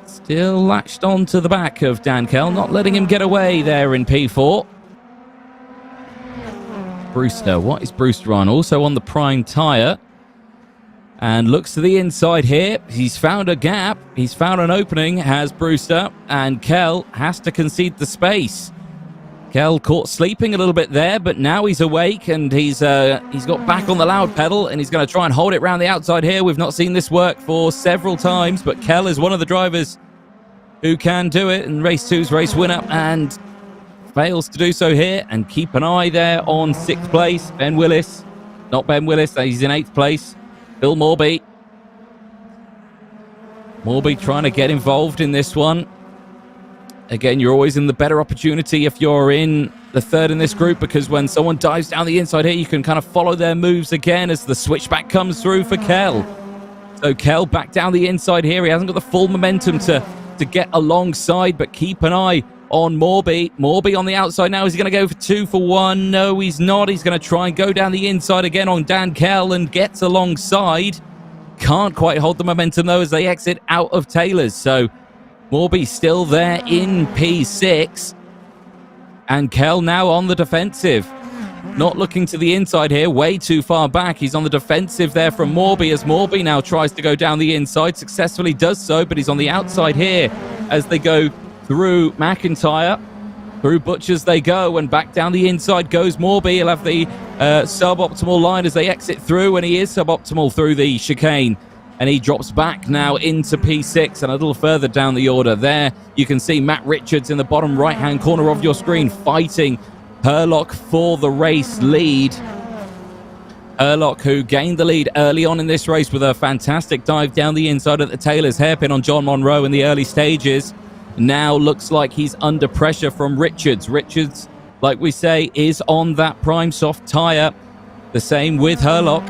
still latched on to the back of Dan Kell, not letting him get away there in P4. Brewster, what is Brewster on? Also on the prime tyre. And looks to the inside here. He's found a gap. He's found an opening, has Brewster. And Kell has to concede the space. Kell caught sleeping a little bit there, but now he's awake and he's got back on the loud pedal and he's going to try and hold it around the outside here. We've not seen this work for several times, but Kell is one of the drivers who can do it, and race 2's race winner, and fails to do so here. And keep an eye there on 6th place. Ben Willis. Not Ben Willis, he's in 8th place. Bill Morby. Morby trying to get involved in this one. Again, you're always in the better opportunity if you're in the 3rd in this group, because when someone dives down the inside here, you can kind of follow their moves again as the switchback comes through for Kell. So Kell back down the inside here. He hasn't got the full momentum to get alongside, but keep an eye on Morby. Morby on the outside now. Is he going to go for 2 for 1? No, he's not. He's going to try and go down the inside again on Dan Kell and gets alongside. Can't quite hold the momentum, though, as they exit out of Taylor's. So Morby still there in P6. And Kell now on the defensive. Not looking to the inside here, way too far back. He's on the defensive there from Morby, as Morby now tries to go down the inside. Successfully does so, but he's on the outside here as they go through McIntyre. Through Butchers they go, and back down the inside goes Morby. He'll have the suboptimal line as they exit through, and he is suboptimal through the chicane. And he drops back now into P6 and a little further down the order. There you can see Matt Richards in the bottom right-hand corner of your screen fighting Herlock for the race lead. Herlock, who gained the lead early on in this race with a fantastic dive down the inside at the Taylor's hairpin on John Monroe in the early stages, now looks like he's under pressure from Richards. Richards, like we say, is on that prime soft tyre. The same with Herlock.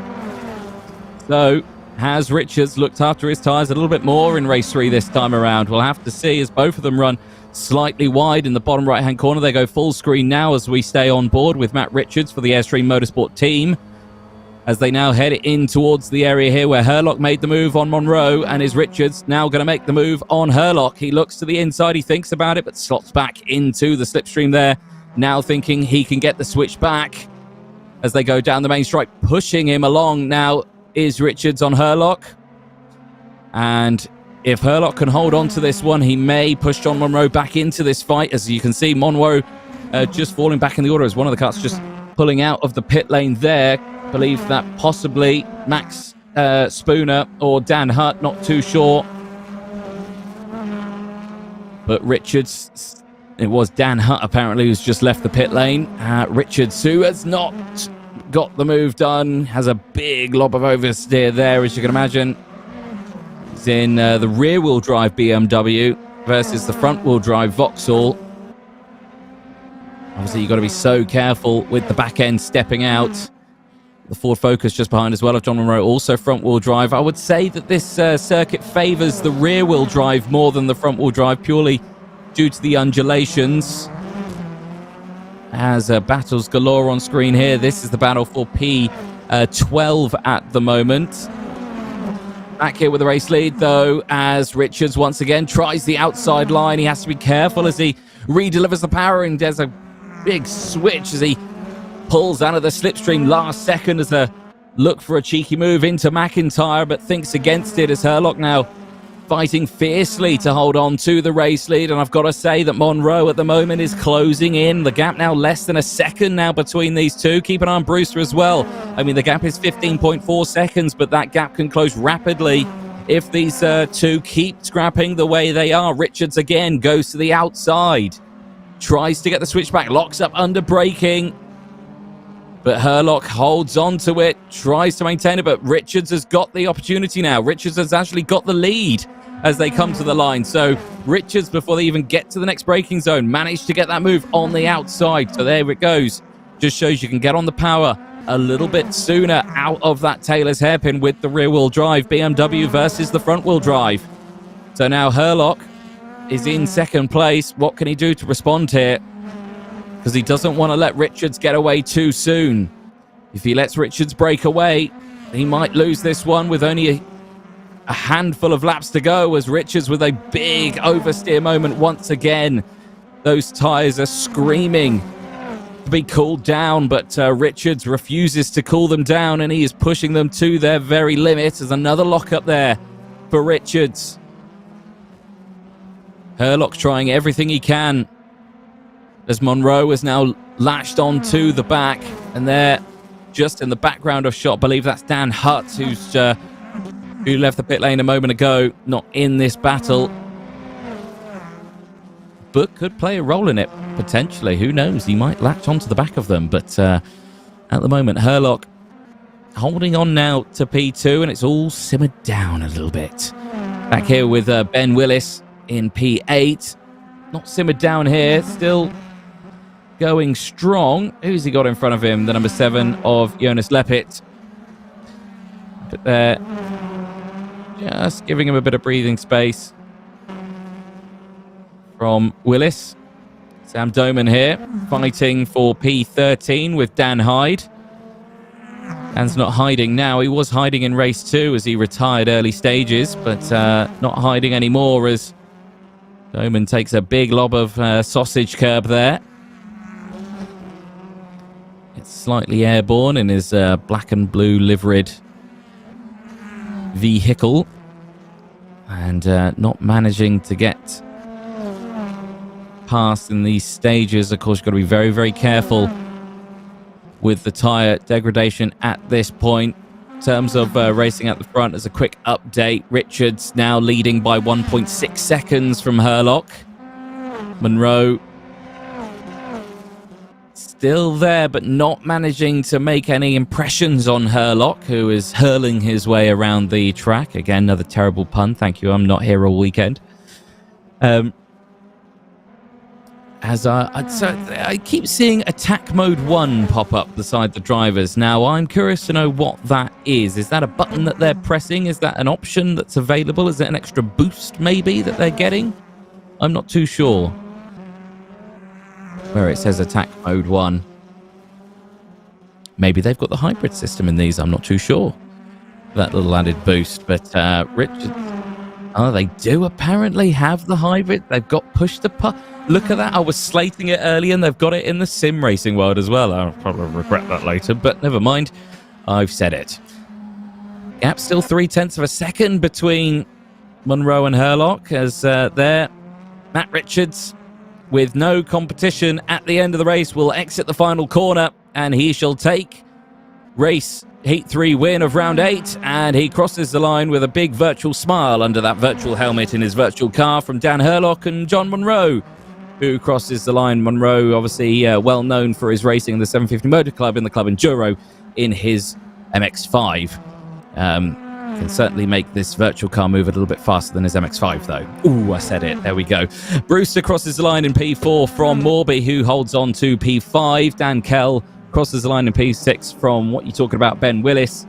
So has Richards looked after his tyres a little bit more in race 3 this time around? We'll have to see, as both of them run slightly wide in the bottom right-hand corner. They go full screen now as we stay on board with Matt Richards for the Airstream Motorsport team, as they now head in towards the area here where Herlock made the move on Monroe, and is Richards now going to make the move on Herlock. He looks to the inside, he thinks about it, but slots back into the slipstream there, now thinking he can get the switch back as they go down the main strike. Pushing him along now is Richards on Herlock, and if Herlock can hold on to this one, he may push John Monroe back into this fight. As you can see, Monroe just falling back in the order as one of the cars just pulling out of the pit lane there. I believe that possibly Max Spooner or Dan Hutt, not too sure. But Richards, it was Dan Hutt apparently who's just left the pit lane. Richards, who has not got the move done, has a big lob of oversteer there, as you can imagine. He's in the rear-wheel drive BMW versus the front-wheel drive Vauxhall. Obviously, you've got to be so careful with the back end stepping out. The Ford Focus just behind as well of John Monroe, also front-wheel drive. I would say that this circuit favours the rear-wheel drive more than the front-wheel drive, purely due to the undulations. As battles galore on screen here. This is the battle for P12 at the moment. Back here with the race lead, though, as Richards once again tries the outside line. He has to be careful as he redelivers the power, and there's a big switch as he pulls out of the slipstream last second as a look for a cheeky move into McIntyre, but thinks against it as Herlock now fighting fiercely to hold on to the race lead. And I've got to say that Monroe at the moment is closing in. The gap now less than a second now between these two. Keep an eye on Brewster as well. I mean, the gap is 15.4 seconds, but that gap can close rapidly if these two keep scrapping the way they are. Richards again goes to the outside, tries to get the switchback, locks up under braking, but Herlock holds on to it, tries to maintain it, but Richards has got the opportunity now. Richards has actually got the lead as they come to the line. So Richards, before they even get to the next braking zone, managed to get that move on the outside. So there it goes. Just shows you can get on the power a little bit sooner out of that Taylor's hairpin with the rear-wheel drive. BMW versus the front-wheel drive. So now Herlock is in second place. What can he do to respond here? Because he doesn't want to let Richards get away too soon. If he lets Richards break away, he might lose this one with only a handful of laps to go, as Richards with a big oversteer moment once again. Those tyres are screaming to be cooled down, but Richards refuses to cool them down, and he is pushing them to their very limit. There's another lock-up there for Richards. Herlock trying everything he can, as Monroe is now latched onto the back, and they're just in the background of shot. I believe that's Dan Hutt, who left the pit lane a moment ago, not in this battle, but could play a role in it, potentially. Who knows? He might latch onto the back of them. But at the moment, Herlock holding on now to P2, and it's all simmered down a little bit. Back here with Ben Willis in P8. Not simmered down here, still going strong. Who's he got in front of him? The number 7 of Jonas Leppit. But there, just giving him a bit of breathing space from Willis. Sam Doman here, fighting for P13 with Dan Hyde. Dan's not hiding now. He was hiding in race 2 as he retired early stages, but not hiding anymore as Doman takes a big lob of sausage curb there. It's slightly airborne in his black and blue liveried vehicle, and not managing to get past in these stages. Of course, you've got to be very, very careful with the tyre degradation at this point. In terms of racing at the front, as a quick update, Richards now leading by 1.6 seconds from Herlock. Monroe still there, but not managing to make any impressions on Herlock, who is hurling his way around the track. Again, another terrible pun. Thank you. I'm not here all weekend. I keep seeing attack mode 1 pop up beside the drivers. Now, I'm curious to know what that is. Is that a button that they're pressing? Is that an option that's available? Is it an extra boost, maybe, that they're getting? I'm not too sure. Where it says attack mode 1. Maybe they've got the hybrid system in these. I'm not too sure. That little added boost. But Richard... Oh, they do apparently have the hybrid. They've got push to putt. Look at that. I was slating it earlier, and they've got it in the sim racing world as well. I'll probably regret that later, but never mind. I've said it. Gap still 0.3 of a second between Monroe and Herlock, as there, Matt Richards, with no competition at the end of the race, will exit the final corner, and he shall take race Heat 3 win of round 8, and he crosses the line with a big virtual smile under that virtual helmet in his virtual car from Dan Herlock and John Monroe, who crosses the line. Monroe, obviously well known for his racing in the 750 Motor Club, in the Club Enduro, in his MX-5. Can certainly make this virtual car move a little bit faster than his MX-5, though. Ooh, I said it. There we go. Brewster crosses the line in P4 from Morby, who holds on to P5. Dan Kell crosses the line in P6 from what you're talking about, Ben Willis.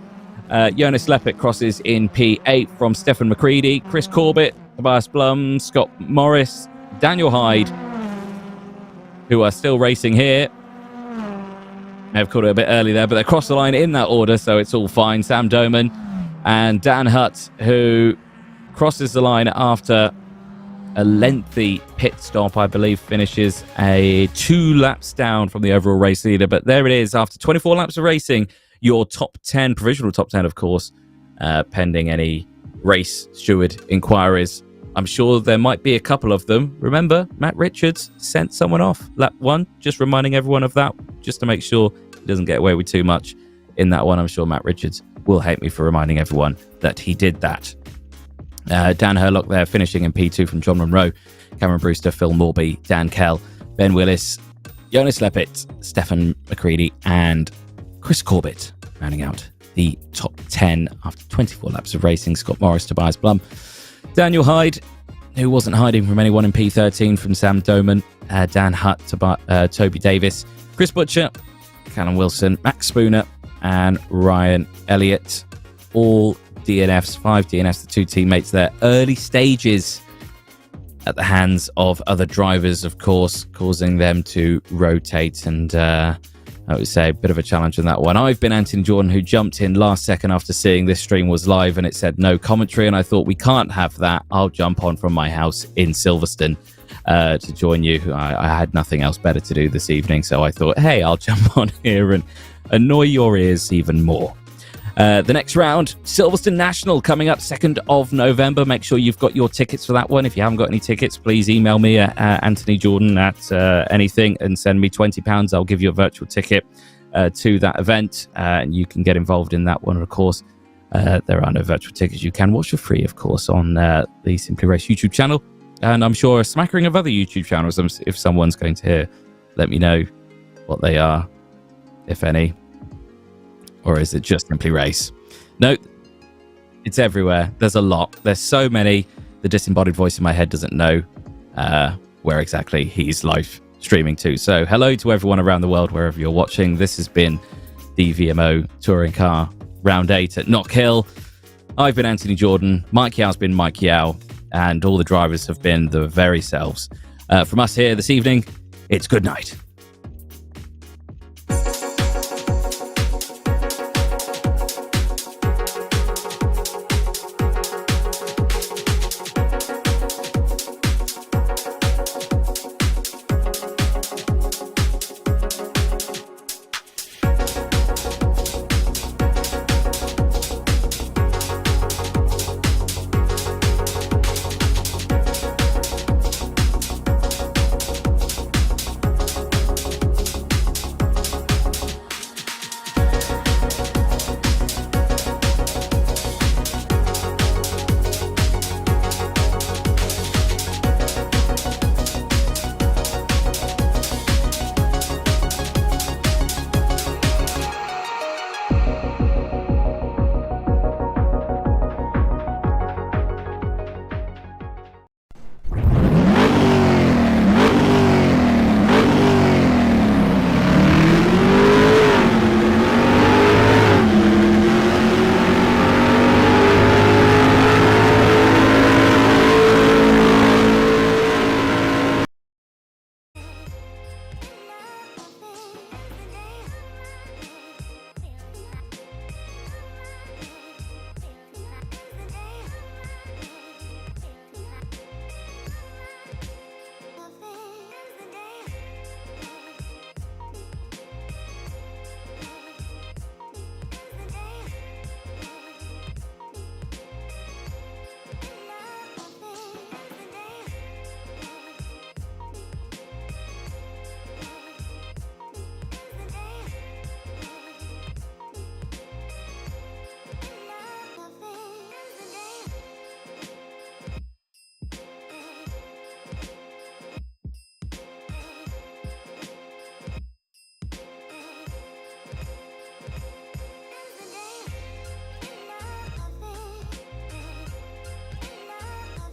Jonas Leppit crosses in P8 from Stefan McCready. Chris Corbett, Tobias Blum, Scott Morris, Daniel Hyde, who are still racing here. May have called it a bit early there, but they cross the line in that order, so it's all fine. Sam Doman and Dan Hutt, who crosses the line after a lengthy pit stop, I believe, finishes 2 laps down from the overall race leader. But there it is, after 24 laps of racing, your top 10, provisional top 10, of course, pending any race steward inquiries. I'm sure there might be a couple of them. Remember, Matt Richards sent someone off lap 1, just reminding everyone of that, just to make sure he doesn't get away with too much in that one. I'm sure Matt Richards will hate me for reminding everyone that he did that. Dan Herlock there finishing in P2 from John Monroe, Cameron Brewster, Phil Morby, Dan Kell, Ben Willis, Jonas Leppit, Stefan McCready, and Chris Corbett rounding out the top 10 after 24 laps of racing. Scott Morris, Tobias Blum, Daniel Hyde, who wasn't hiding from anyone in P13 from Sam Doman, Dan Hutt, Toby Davis, Chris Butcher, Callum Wilson, Max Spooner, and Ryan Elliott. All DNFs, 5 DNFs, the 2 teammates there. Early stages at the hands of other drivers, of course, causing them to rotate. And I would say a bit of a challenge on that one. I've been Anthony Jordan, who jumped in last second after seeing this stream was live and it said no commentary. And I thought, we can't have that. I'll jump on from my house in Silverstone to join you. I had nothing else better to do this evening. So I thought, hey, I'll jump on here and annoy your ears even more. The next round, Silverstone National, coming up 2nd of November. Make sure you've got your tickets for that one. If you haven't got any tickets, please email me at Anthony Jordan at anything and send me £20. I'll give you a virtual ticket to that event, and you can get involved in that one. Of course, there are no virtual tickets. You can watch for free, of course, on the Simply Race YouTube channel. And I'm sure a smattering of other YouTube channels. If someone's going to hear, let me know what they are, if any. Or is it just Simply Race? No, it's everywhere. There's a lot. There's so many. The disembodied voice in my head doesn't know where exactly he's live streaming to. So hello to everyone around the world, wherever you're watching. This has been the VMO Touring Car Round 8 at Knockhill. I've been Anthony Jordan. Mike Yau's been Mike Yau. And all the drivers have been the very selves. From us here this evening, it's good night.